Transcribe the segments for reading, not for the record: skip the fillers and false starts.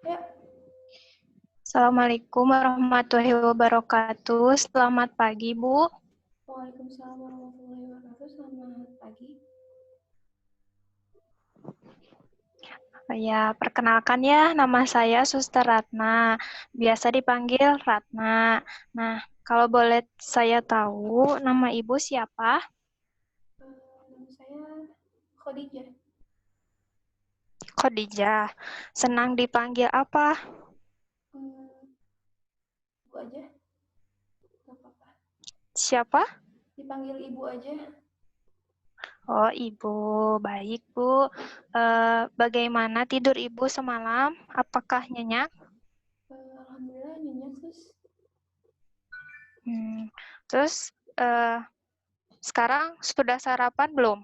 Ya. Assalamualaikum warahmatullahi wabarakatuh. Selamat pagi, Bu. Waalaikumsalam warahmatullahi wabarakatuh. Selamat pagi. Ya, perkenalkan ya, nama saya Suster Ratna. Biasa dipanggil Ratna. Nah, kalau boleh saya tahu, nama Ibu siapa? Nama saya Khadijah. Khadijah. Senang dipanggil apa? Ibu aja. Gak apa-apa. Siapa? Dipanggil ibu aja. Oh, Ibu. Baik, Bu. Bagaimana tidur Ibu semalam? Apakah nyenyak? Alhamdulillah nyenyak, Sus. Terus, sekarang sudah sarapan belum?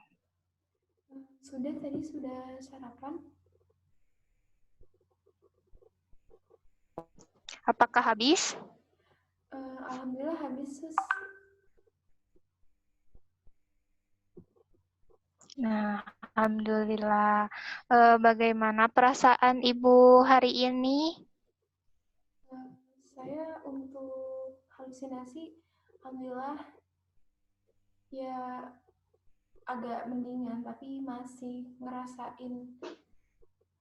Sudah, tadi sudah sarapan. Apakah habis? Alhamdulillah habis, Sus. Nah, alhamdulillah. Bagaimana perasaan Ibu hari ini? Saya untuk halusinasi, alhamdulillah ya agak mendingan, tapi masih ngerasain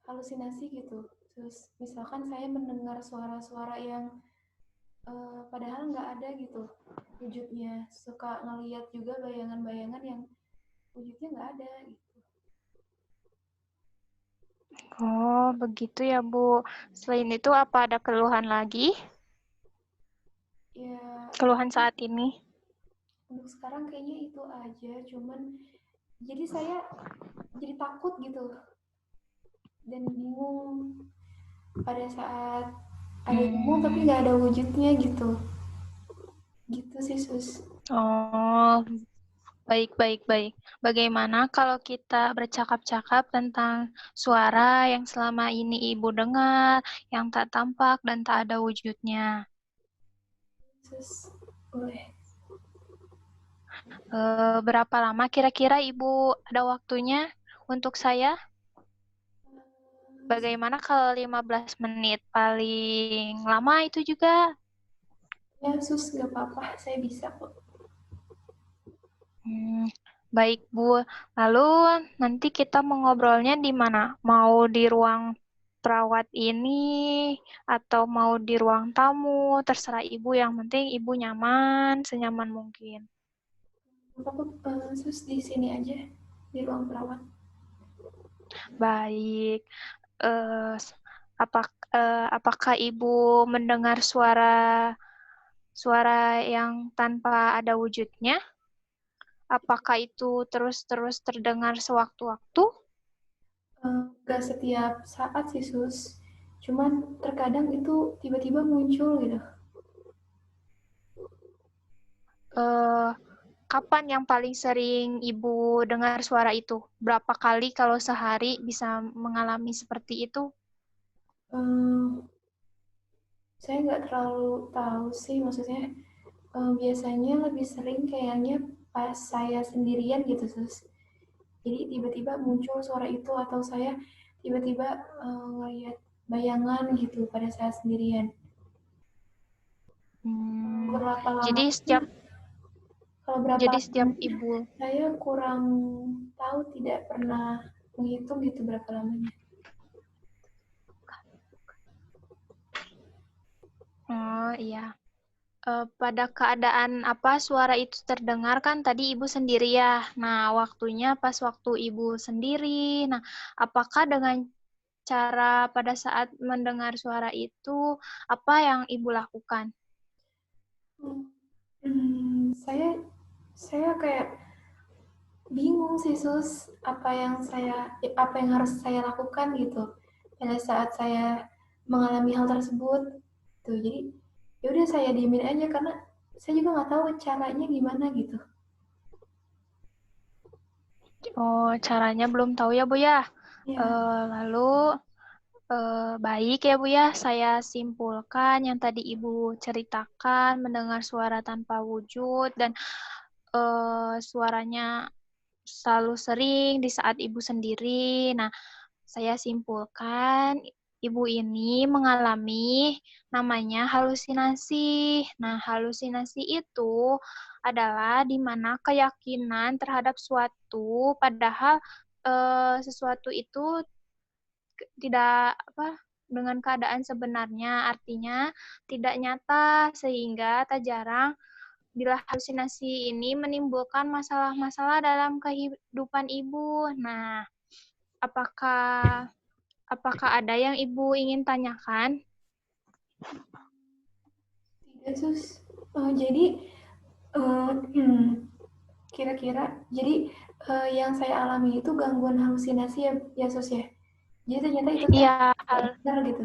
halusinasi gitu. Terus misalkan saya mendengar suara-suara yang padahal nggak ada gitu wujudnya. Suka ngeliat juga bayangan-bayangan yang wujudnya nggak ada gitu. Oh, begitu ya, Bu. Selain itu, apa ada keluhan lagi? Ya Keluhan saat ini? untuk sekarang kayaknya itu aja. Cuman jadi saya jadi takut gitu dan bingung pada saat ada bingung tapi nggak ada wujudnya gitu. Gitu sih, Sus. Oh, baik, baik, baik. Bagaimana kalau kita bercakap-cakap tentang suara yang selama ini Ibu dengar, yang tak tampak dan tak ada wujudnya? Sus, boleh. Berapa lama kira-kira Ibu ada waktunya untuk saya? Bagaimana kalau 15 menit? Paling lama itu juga? Ya, Sus, nggak apa-apa. Saya bisa kok. Baik, Bu. Lalu nanti kita mau ngobrolnya di mana? Mau di ruang perawat ini atau mau di ruang tamu? Terserah Ibu, yang penting Ibu nyaman, senyaman mungkin. Apa Sus di sini aja, di ruang perawat. Baik. Eh, apakah Ibu mendengar suara yang tanpa ada wujudnya? Apakah itu terus-terus terdengar sewaktu-waktu? Nggak setiap saat sih, Sus. Cuman terkadang itu tiba-tiba muncul gitu. Eh, Kapan yang paling sering Ibu dengar suara itu? Berapa kali kalau sehari bisa mengalami seperti itu? Saya nggak terlalu tahu sih, maksudnya biasanya lebih sering kayaknya pas saya sendirian gitu, Sus. Jadi tiba-tiba muncul suara itu atau saya tiba-tiba ngeliat bayangan gitu pada saat sendirian. Berapa lama? Jadi setiap Kalau berapa jadi setiap lamanya, Ibu saya kurang tahu, tidak pernah menghitung gitu berapa lamanya. Oh iya. Pada keadaan apa suara itu terdengar kan tadi Ibu sendiri ya. Nah, waktunya pas waktu Ibu sendiri. Nah, apakah dengan cara pada saat mendengar suara itu apa yang Ibu lakukan? Saya kayak bingung sih, Sus, apa yang harus saya lakukan gitu pada saat saya mengalami hal tersebut. Tuh, jadi ya udah saya diemin aja karena saya juga nggak tahu caranya gimana gitu. Oh, caranya belum tahu ya, Bu ya. Ya, Lalu baik ya, Bu ya. Saya simpulkan yang tadi Ibu ceritakan, mendengar suara tanpa wujud dan suaranya selalu sering di saat ibu sendiri. Nah, saya simpulkan ibu ini mengalami namanya halusinasi. Nah, halusinasi itu adalah di mana keyakinan terhadap suatu padahal sesuatu itu tidak dengan keadaan sebenarnya, artinya tidak nyata sehingga tak jarang bila halusinasi ini menimbulkan masalah-masalah dalam kehidupan ibu. Nah, apakah ada yang ibu ingin tanyakan? Tidak, Sus. Jadi kira-kira jadi yang saya alami itu gangguan halusinasi ya, ya Sus ya. Jadi ternyata itu teh Iya, benar gitu.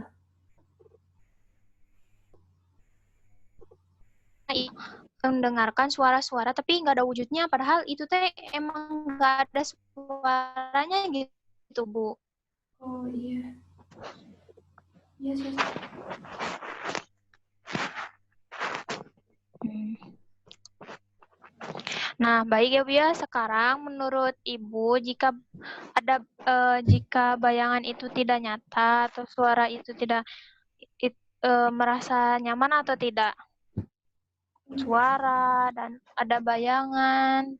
mendengarkan suara-suara tapi nggak ada wujudnya, padahal itu teh emang nggak ada suaranya gitu, Bu. Oh iya, iya Sus. Nah, baik ya Bu ya. Sekarang menurut Ibu, jika bayangan itu tidak nyata atau suara itu tidak merasa nyaman atau tidak? Suara dan ada bayangan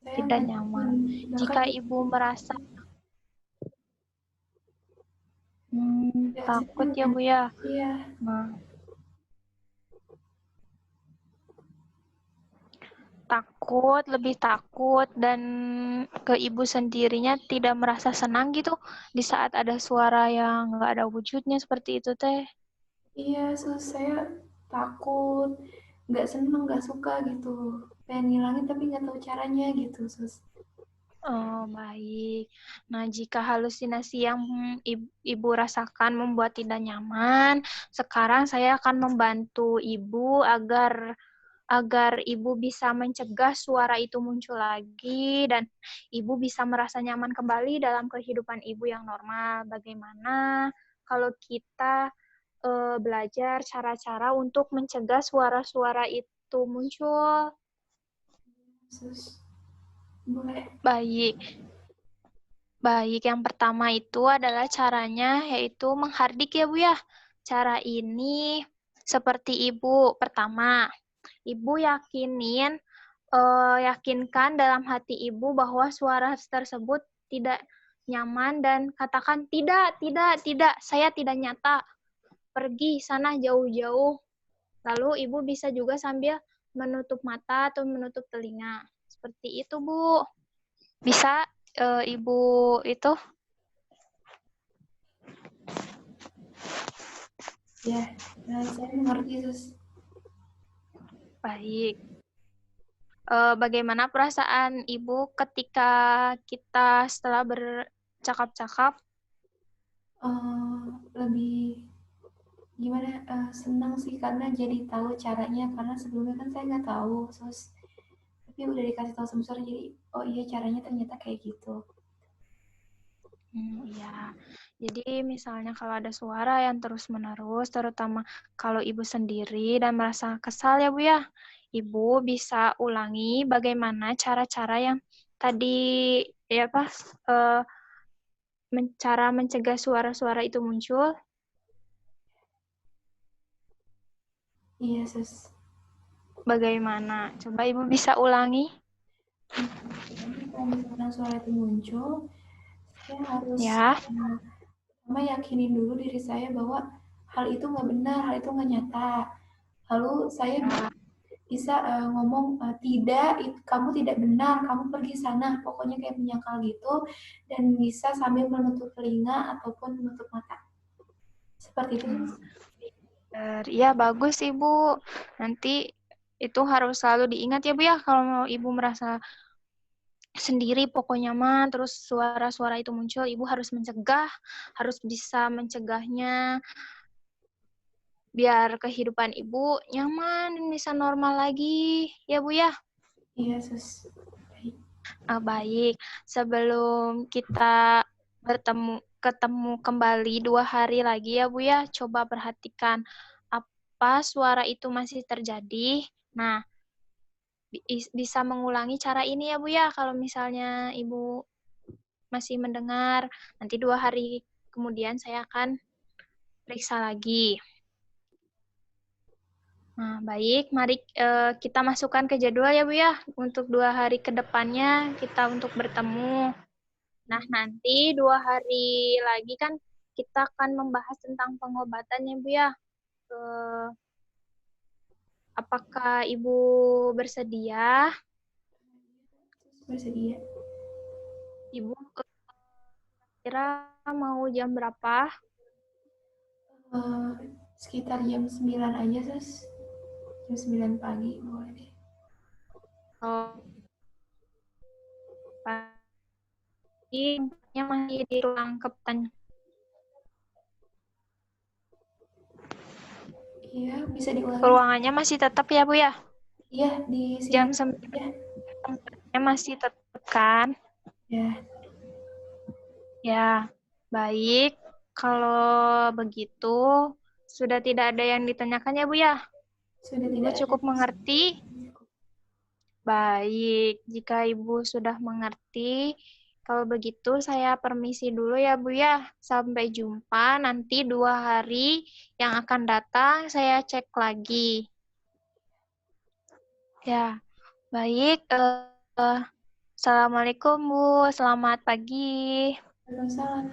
Saya tidak nyaman. bahkan Jika Ibu merasa saya takut ya Bu ya. iya. Nah, takut, lebih takut, dan ke ibu sendirinya tidak merasa senang gitu di saat ada suara yang nggak ada wujudnya seperti itu teh. Iya, Sus, saya takut, nggak seneng, nggak suka gitu. Pengen ngilangin tapi nggak tahu caranya gitu, Sus. Oh, baik. Nah, jika halusinasi yang ibu rasakan membuat tidak nyaman, sekarang saya akan membantu ibu agar ibu bisa mencegah suara itu muncul lagi dan ibu bisa merasa nyaman kembali dalam kehidupan ibu yang normal. Bagaimana kalau kita belajar cara-cara untuk mencegah suara-suara itu muncul? Sus, boleh. Baik. Baik, yang pertama itu adalah caranya yaitu menghardik ya Bu ya. Cara ini seperti Ibu. Pertama, Ibu yakinkan dalam hati Ibu bahwa suara tersebut tidak nyaman dan katakan tidak, tidak, tidak, saya tidak nyata. Pergi sana jauh-jauh. Lalu Ibu bisa juga sambil menutup mata atau menutup telinga. Seperti itu, Bu. Bisa Ibu itu? Ya, saya mengerti, Sus. Baik. Bagaimana perasaan Ibu ketika kita setelah bercakap-cakap? Lebih gimana, senang sih karena jadi tahu caranya, karena sebelumnya kan saya nggak tahu, Sus. Tapi udah dikasih tahu sama Sus, jadi oh iya caranya ternyata kayak gitu. Iya. Jadi misalnya kalau ada suara yang terus-menerus, terutama kalau Ibu sendiri dan merasa kesal ya Bu ya, Ibu bisa ulangi bagaimana cara-cara yang tadi ya pas cara mencegah suara-suara itu muncul. Iya, Sus. Bagaimana? Coba Ibu bisa ulangi. Jadi kalau misalkan suara itu muncul, saya harus Ya. pertama yakinin dulu diri saya bahwa hal itu nggak benar, hal itu nggak nyata. Lalu saya bisa ngomong tidak, kamu tidak benar, kamu pergi sana, pokoknya kayak menyangkal gitu, dan bisa sambil menutup telinga ataupun menutup mata. Seperti itu. Iya, bagus Ibu. Nanti itu harus selalu diingat ya Bu ya, kalau Ibu merasa sendiri pokoknya mah terus suara-suara itu muncul, Ibu harus mencegah, harus bisa mencegahnya biar kehidupan Ibu nyaman dan bisa normal lagi. Ya Bu ya. Iya, Sus. Baik. Baik. Sebelum kita ketemu kembali 2 hari lagi ya Bu ya, coba perhatikan apa suara itu masih terjadi. Nah, bisa mengulangi cara ini ya Bu ya, kalau misalnya Ibu masih mendengar. Nanti 2 hari kemudian saya akan periksa lagi. Nah, baik. Mari kita masukkan ke jadwal ya Bu ya. Untuk 2 hari ke depannya kita untuk bertemu. Nah, nanti 2 hari lagi kan kita akan membahas tentang pengobatan ya Bu ya. Apakah Ibu bersedia? Bersedia. Ibu kira mau jam berapa? Sekitar jam 9 aja, Sus. Jam 9 pagi, boleh deh. Oh, pagi masih di ruang Kapten. Iya, bisa diulangi. Ruangannya masih tetap ya, Bu ya? Iya, di sini. Jam 9 tempatnya masih tetap kan? Ya. Ya, baik. Kalau begitu, sudah tidak ada yang ditanyakan ya, Bu ya? Sudah Ibu tidak cukup ada. mengerti? Baik, jika Ibu sudah mengerti, kalau begitu saya permisi dulu ya Bu ya. Sampai jumpa nanti 2 hari yang akan datang saya cek lagi. Ya, baik. Assalamualaikum Bu, selamat pagi. Waalaikumsalam.